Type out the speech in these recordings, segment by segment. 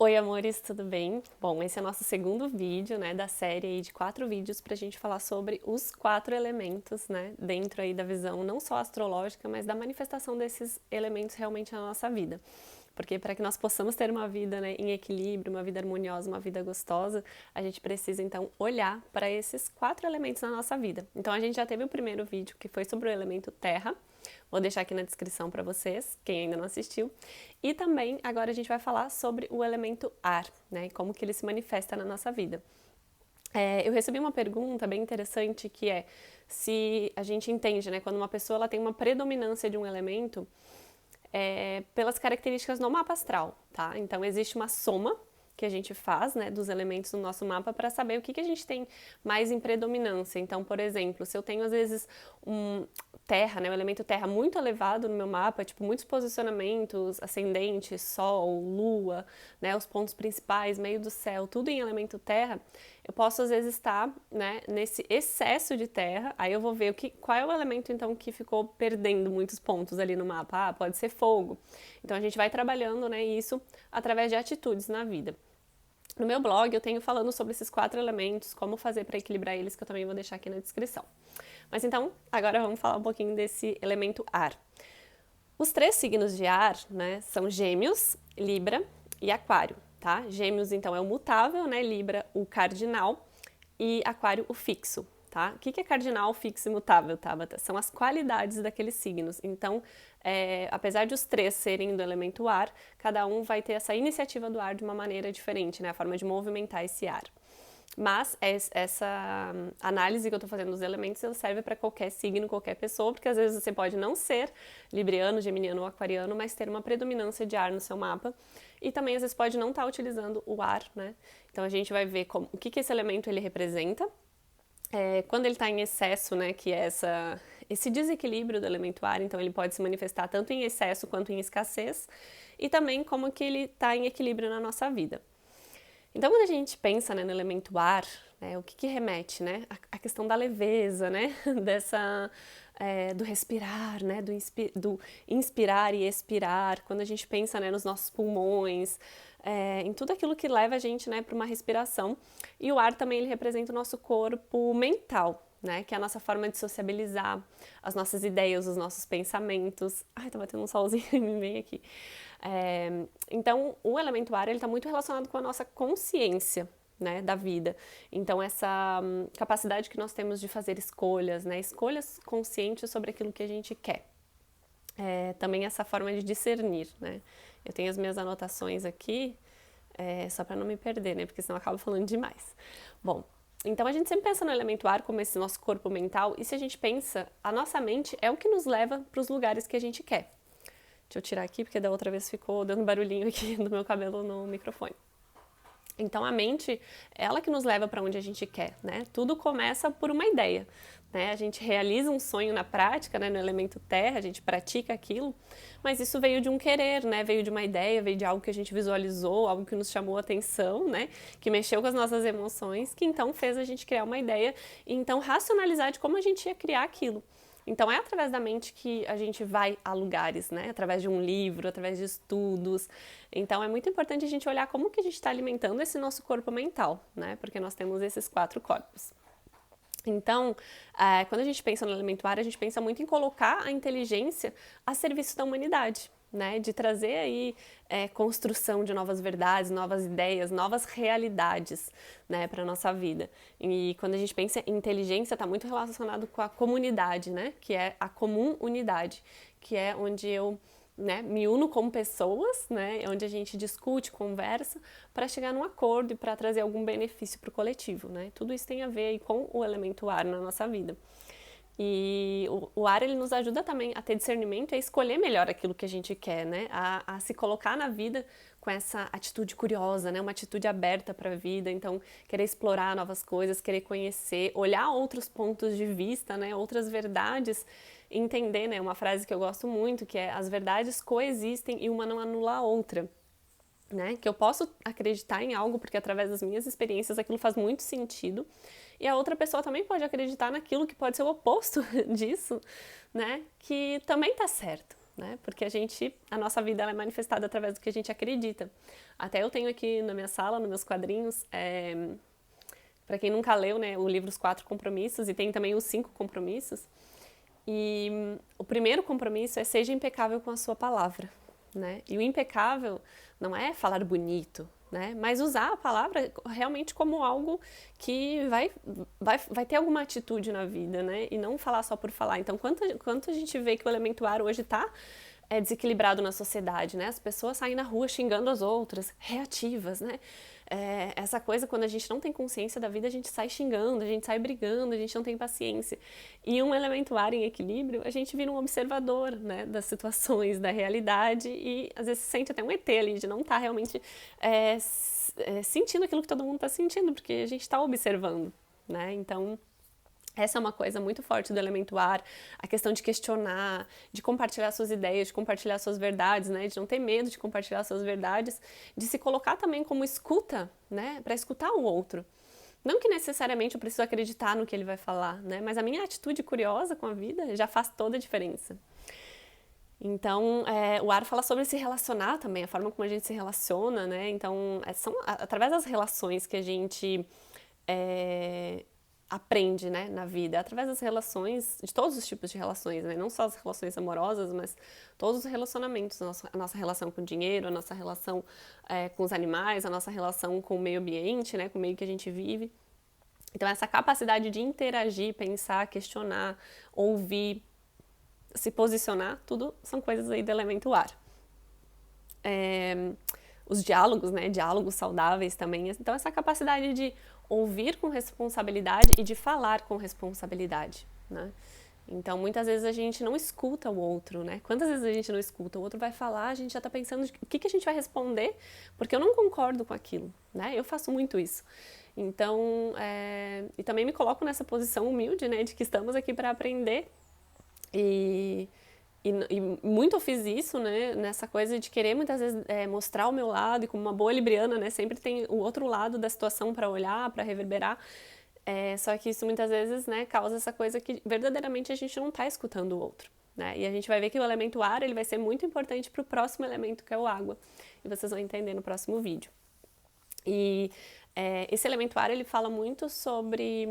Oi, amores, tudo bem? Bom, esse é o nosso segundo vídeo, né, da série aí de 4 vídeos pra gente falar sobre os 4 elementos, né, dentro aí da visão não só astrológica, mas da manifestação desses elementos realmente na nossa vida. Porque para que nós possamos ter uma vida, né, em equilíbrio, uma vida harmoniosa, uma vida gostosa, a gente precisa então olhar para esses 4 elementos na nossa vida. Então a gente já teve o primeiro vídeo que foi sobre o elemento terra. Vou deixar aqui na descrição para vocês, quem ainda não assistiu. E também agora a gente vai falar sobre o elemento ar, né, e como que ele se manifesta na nossa vida. Eu recebi uma pergunta bem interessante que é se a gente entende, né, quando uma pessoa ela tem uma predominância de um elemento, pelas características no mapa astral, tá? Então existe uma soma que a gente faz, né, dos elementos do nosso mapa para saber o que a gente tem mais em predominância. Então, por exemplo, se eu tenho às vezes terra, né, o elemento terra muito elevado no meu mapa, tipo muitos posicionamentos, ascendente, sol, lua, né, os pontos principais, meio do céu, tudo em elemento terra, eu posso às vezes estar, né, nesse excesso de terra. Aí eu vou ver qual é o elemento então que ficou perdendo muitos pontos ali no mapa. Ah, pode ser fogo. Então a gente vai trabalhando, né, isso através de atitudes na vida. No meu blog eu tenho falando sobre esses 4 elementos, como fazer para equilibrar eles, que eu também vou deixar aqui na descrição. Mas então, agora vamos falar um pouquinho desse elemento ar. Os 3 signos de ar, né, são Gêmeos, Libra e Aquário, tá? Gêmeos, então, é o mutável, né? Libra, o cardinal, e Aquário, o fixo, tá? O que é cardinal, fixo e mutável, Tabata? São as qualidades daqueles signos. Então, apesar de os 3 serem do elemento ar, cada um vai ter essa iniciativa do ar de uma maneira diferente, né? A forma de movimentar esse ar. Mas essa análise que eu estou fazendo dos elementos, ela serve para qualquer signo, qualquer pessoa, porque às vezes você pode não ser libriano, geminiano ou aquariano, mas ter uma predominância de ar no seu mapa. E também às vezes pode não estar utilizando o ar, né? Então a gente vai ver o que esse elemento ele representa. Quando ele está em excesso, né, que é esse desequilíbrio do elemento ar, então ele pode se manifestar tanto em excesso quanto em escassez, e também como que ele está em equilíbrio na nossa vida. Então, quando a gente pensa, né, no elemento ar, né, o que remete, né? A questão da leveza, né? Do respirar, né? Do inspirar e expirar. Quando a gente pensa, né, nos nossos pulmões, em tudo aquilo que leva a gente, né, para uma respiração. E o ar também ele representa o nosso corpo mental, né? Que é a nossa forma de sociabilizar, as nossas ideias, os nossos pensamentos. Ai, tá batendo um solzinho em mim bem aqui. Então, o elemento ar ele está muito relacionado com a nossa consciência, né, da vida. Então, essa capacidade que nós temos de fazer escolhas, né, escolhas conscientes sobre aquilo que a gente quer. Também essa forma de discernir, né. Eu tenho as minhas anotações aqui, só para não me perder, né, porque senão eu acabo falando demais. Bom, então a gente sempre pensa no elemento ar como esse nosso corpo mental, e se a gente pensa, a nossa mente é o que nos leva para os lugares que a gente quer. Deixa eu tirar aqui, porque da outra vez ficou dando barulhinho aqui do meu cabelo no microfone. Então, a mente, ela que nos leva para onde a gente quer, né? Tudo começa por uma ideia, né? A gente realiza um sonho na prática, né? No elemento terra, a gente pratica aquilo, mas isso veio de um querer, né? Veio de uma ideia, veio de algo que a gente visualizou, algo que nos chamou a atenção, né? Que mexeu com as nossas emoções, que então fez a gente criar uma ideia e então racionalizar de como a gente ia criar aquilo. Então é através da mente que a gente vai a lugares, né? Através de um livro, através de estudos. Então é muito importante a gente olhar como que a gente está alimentando esse nosso corpo mental, né? Porque nós temos esses 4 corpos. Então, quando a gente pensa no elemento ar, a gente pensa muito em colocar a inteligência a serviço da humanidade, né? De trazer aí construção de novas verdades, novas ideias, novas realidades, né, para nossa vida. E quando a gente pensa em inteligência, está muito relacionado com a comunidade, né? Que é a comum unidade, que é onde eu, né, me uno com pessoas, né, onde a gente discute, conversa, para chegar num acordo e para trazer algum benefício para o coletivo, né? Tudo isso tem a ver aí com o elemento ar na nossa vida. E o ar ele nos ajuda também a ter discernimento e a escolher melhor aquilo que a gente quer, né? A se colocar na vida com essa atitude curiosa, né? Uma atitude aberta para a vida, então querer explorar novas coisas, querer conhecer, olhar outros pontos de vista, né? Outras verdades, entender, né? Uma frase que eu gosto muito, que é as verdades coexistem e uma não anula a outra. Né? Que eu posso acreditar em algo porque através das minhas experiências aquilo faz muito sentido e a outra pessoa também pode acreditar naquilo que pode ser o oposto disso, né? Que também tá certo, né? Porque a nossa vida ela é manifestada através do que a gente acredita. Até eu tenho aqui na minha sala, nos meus quadrinhos, para quem nunca leu, né, o livro Os Quatro Compromissos, e tem também os 5 compromissos. E o primeiro compromisso é seja impecável com a sua palavra, né? E o impecável não é falar bonito, né? Mas usar a palavra realmente como algo que vai ter alguma atitude na vida, né? E não falar só por falar. Então, quanto a gente vê que o elemento ar hoje está desequilibrado na sociedade, né? As pessoas saem na rua xingando as outras, reativas, né? Essa coisa, quando a gente não tem consciência da vida, a gente sai xingando, a gente sai brigando, a gente não tem paciência. E um elemento ar em equilíbrio, a gente vira um observador, né, das situações, da realidade, e às vezes se sente até um ET ali, de não estar realmente sentindo aquilo que todo mundo está sentindo, porque a gente está observando, né? Então, essa é uma coisa muito forte do elemento ar, a questão de questionar, de compartilhar suas ideias, de compartilhar suas verdades, né? De não ter medo de compartilhar suas verdades, de se colocar também como escuta, né? Para escutar o outro. Não que necessariamente eu preciso acreditar no que ele vai falar, né? Mas a minha atitude curiosa com a vida já faz toda a diferença. Então, o ar fala sobre se relacionar também, a forma como a gente se relaciona, né? Então, são através das relações que a gente aprende, né, na vida, através das relações, de todos os tipos de relações, né, não só as relações amorosas, mas todos os relacionamentos, a nossa relação com o dinheiro, a nossa relação com os animais, a nossa relação com o meio ambiente, né, com o meio que a gente vive. Então, essa capacidade de interagir, pensar, questionar, ouvir, se posicionar, tudo são coisas aí do elemento ar. Os diálogos, né, diálogos saudáveis também, então essa capacidade de ouvir com responsabilidade e de falar com responsabilidade, né? Então, muitas vezes a gente não escuta o outro, né? Quantas vezes a gente não escuta? O outro vai falar, a gente já tá pensando o que a gente vai responder, porque eu não concordo com aquilo, né? Eu faço muito isso. Então, e também me coloco nessa posição humilde, né? De que estamos aqui para aprender e muito eu fiz isso, né, nessa coisa de querer muitas vezes mostrar o meu lado, e como uma boa libriana, né, sempre tem o outro lado da situação para olhar, para reverberar, só que isso muitas vezes, né, causa essa coisa que verdadeiramente a gente não está escutando o outro, né, e a gente vai ver que o elemento ar, ele vai ser muito importante para o próximo elemento, que é o água, e vocês vão entender no próximo vídeo. E esse elemento ar, ele fala muito sobre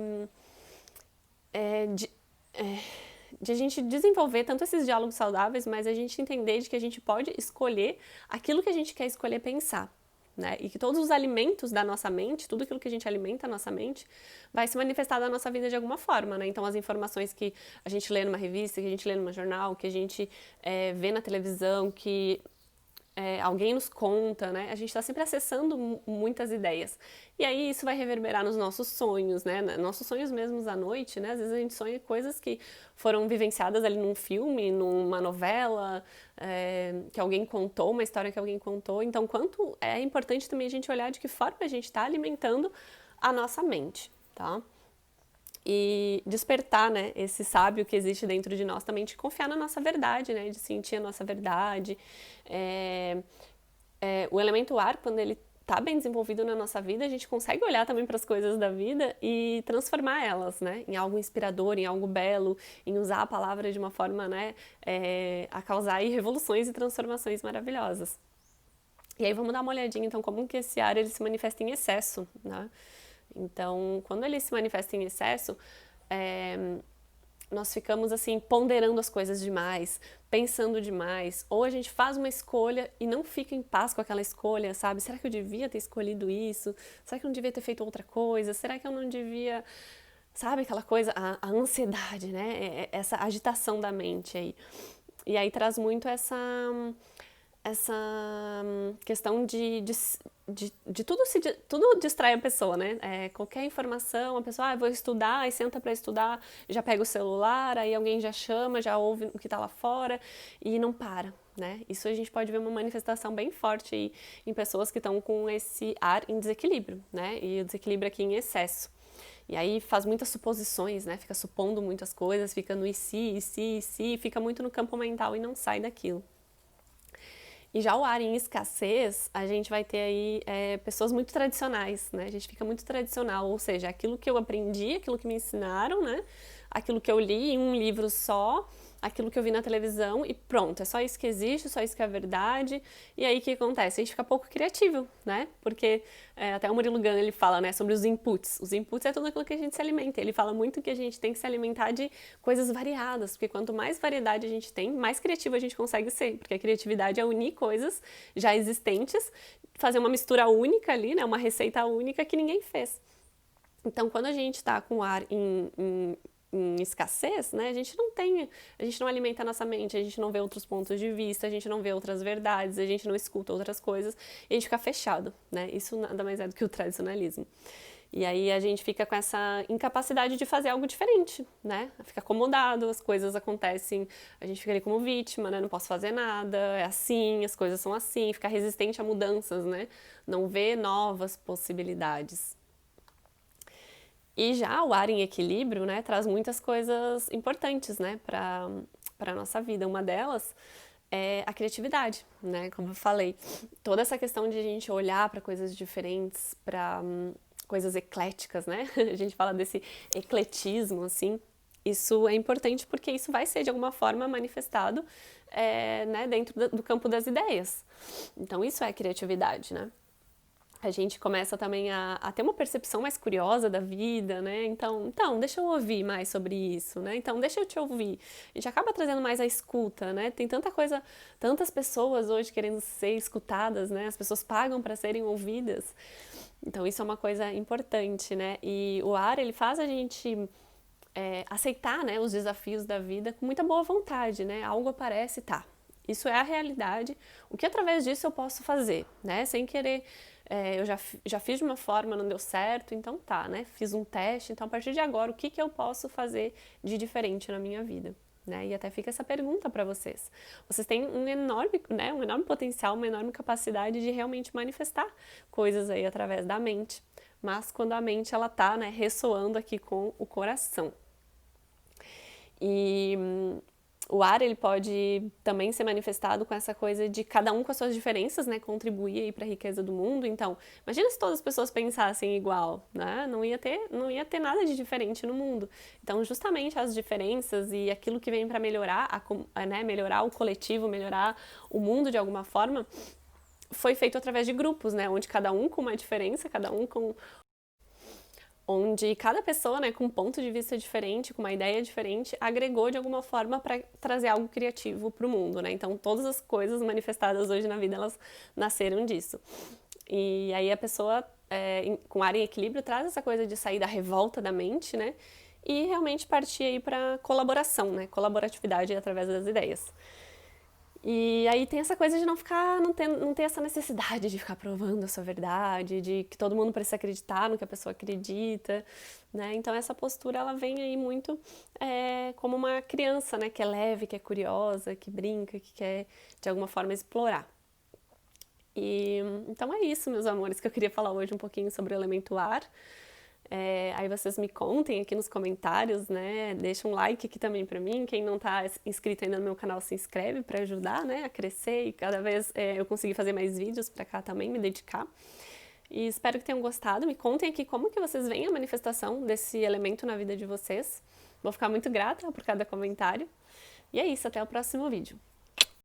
de a gente desenvolver tanto esses diálogos saudáveis, mas a gente entender de que a gente pode escolher aquilo que a gente quer escolher pensar, né? E que todos os alimentos da nossa mente, tudo aquilo que a gente alimenta a nossa mente, vai se manifestar na nossa vida de alguma forma, né? Então, as informações que a gente lê numa revista, que a gente lê num jornal, que a gente vê na televisão, que alguém nos conta, né? A gente está sempre acessando muitas ideias. E aí isso vai reverberar nos nossos sonhos, né? Nossos sonhos mesmos à noite, né? Às vezes a gente sonha coisas que foram vivenciadas ali num filme, numa novela, que alguém contou, uma história que alguém contou. Então, quanto é importante também a gente olhar de que forma a gente está alimentando a nossa mente, tá? E despertar, né, esse sábio que existe dentro de nós também, de confiar na nossa verdade, né, de sentir a nossa verdade. O elemento ar, quando ele está bem desenvolvido na nossa vida, a gente consegue olhar também para as coisas da vida e transformar elas, né, em algo inspirador, em algo belo, em usar a palavra de uma forma, né, a causar aí revoluções e transformações maravilhosas. E aí vamos dar uma olhadinha, então, como que esse ar ele se manifesta em excesso, né? Então, quando ele se manifesta em excesso, nós ficamos assim, ponderando as coisas demais, pensando demais, ou a gente faz uma escolha e não fica em paz com aquela escolha, sabe? Será que eu devia ter escolhido isso? Será que eu não devia ter feito outra coisa? Será que eu não devia... Sabe aquela coisa, a ansiedade, né? Essa agitação da mente aí. E aí traz muito essa questão de tudo distrai a pessoa, né? Qualquer informação, a pessoa, eu vou estudar, aí senta para estudar, já pega o celular, aí alguém já chama, já ouve o que tá lá fora e não para, né? Isso a gente pode ver uma manifestação bem forte aí em pessoas que estão com esse ar em desequilíbrio, né? E o desequilíbrio aqui em excesso. E aí faz muitas suposições, né? Fica supondo muitas coisas, fica no e se, fica muito no campo mental e não sai daquilo. E já o ar em escassez, a gente vai ter aí pessoas muito tradicionais, né? A gente fica muito tradicional, ou seja, aquilo que eu aprendi, aquilo que me ensinaram, né? Aquilo que eu li em um livro só, aquilo que eu vi na televisão e pronto, é só isso que existe, só isso que é verdade. E aí o que acontece? A gente fica pouco criativo, né? Porque até o Murilo Gun, ele fala, né, sobre os inputs. Os inputs é tudo aquilo que a gente se alimenta. Ele fala muito que a gente tem que se alimentar de coisas variadas, porque quanto mais variedade a gente tem, mais criativo a gente consegue ser, porque a criatividade é unir coisas já existentes, fazer uma mistura única ali, né, uma receita única que ninguém fez. Então, quando a gente está com o ar em escassez, né, a gente não alimenta a nossa mente, a gente não vê outros pontos de vista, a gente não vê outras verdades, a gente não escuta outras coisas, e a gente fica fechado, né, isso nada mais é do que o tradicionalismo. E aí a gente fica com essa incapacidade de fazer algo diferente, né, fica acomodado, as coisas acontecem, a gente fica ali como vítima, né, não posso fazer nada, é assim, as coisas são assim, fica resistente a mudanças, né, não vê novas possibilidades. E já o ar em equilíbrio, né, traz muitas coisas importantes, né, para a nossa vida. Uma delas é a criatividade, né, como eu falei. Toda essa questão de a gente olhar para coisas diferentes, para coisas ecléticas, né, a gente fala desse ecletismo, assim, isso é importante porque isso vai ser de alguma forma manifestado né, dentro do campo das ideias. Então isso é criatividade, né. A gente começa também a ter uma percepção mais curiosa da vida, né? Então, deixa eu ouvir mais sobre isso, né? Então, deixa eu te ouvir. A gente acaba trazendo mais a escuta, né? Tem tanta coisa, tantas pessoas hoje querendo ser escutadas, né? As pessoas pagam para serem ouvidas. Então, isso é uma coisa importante, né? E o ar, ele faz a gente aceitar, né, os desafios da vida com muita boa vontade, né? Algo aparece e tá. Isso é a realidade. O que através disso eu posso fazer, né? Sem querer... eu já fiz de uma forma, não deu certo, então tá, né? Fiz um teste, então a partir de agora, o que eu posso fazer de diferente na minha vida? Né? E até fica essa pergunta para vocês. Vocês têm um enorme potencial, uma enorme capacidade de realmente manifestar coisas aí através da mente, mas quando a mente ela tá, né, ressoando aqui com o coração. E o ar, ele pode também ser manifestado com essa coisa de cada um com as suas diferenças, né, contribuir aí para a riqueza do mundo. Então, imagina se todas as pessoas pensassem igual, né, não ia ter nada de diferente no mundo. Então, justamente as diferenças e aquilo que vem para melhorar, né, melhorar o coletivo, melhorar o mundo de alguma forma, foi feito através de grupos, né, onde cada um com uma diferença, cada um com... onde cada pessoa, né, com um ponto de vista diferente, com uma ideia diferente, agregou de alguma forma para trazer algo criativo para o mundo, né? Então, todas as coisas manifestadas hoje na vida, elas nasceram disso. E aí a pessoa, com ar em equilíbrio, traz essa coisa de sair da revolta da mente, né? E realmente partir aí para colaboração, né? Colaboratividade através das ideias. E aí tem essa coisa de não ter essa necessidade de ficar provando a sua verdade, de que todo mundo precisa acreditar no que a pessoa acredita, né? Então essa postura, ela vem aí muito como uma criança, né? Que é leve, que é curiosa, que brinca, que quer de alguma forma explorar. E então é isso, meus amores, que eu queria falar hoje um pouquinho sobre o elemento ar. Aí vocês me contem aqui nos comentários, né? Deixa um like aqui também pra mim. Quem não tá inscrito ainda no meu canal, se inscreve pra ajudar, né? A crescer e cada vez eu conseguir fazer mais vídeos pra cá também, me dedicar. E espero que tenham gostado. Me contem aqui como que vocês veem a manifestação desse elemento na vida de vocês. Vou ficar muito grata por cada comentário. E é isso, até o próximo vídeo.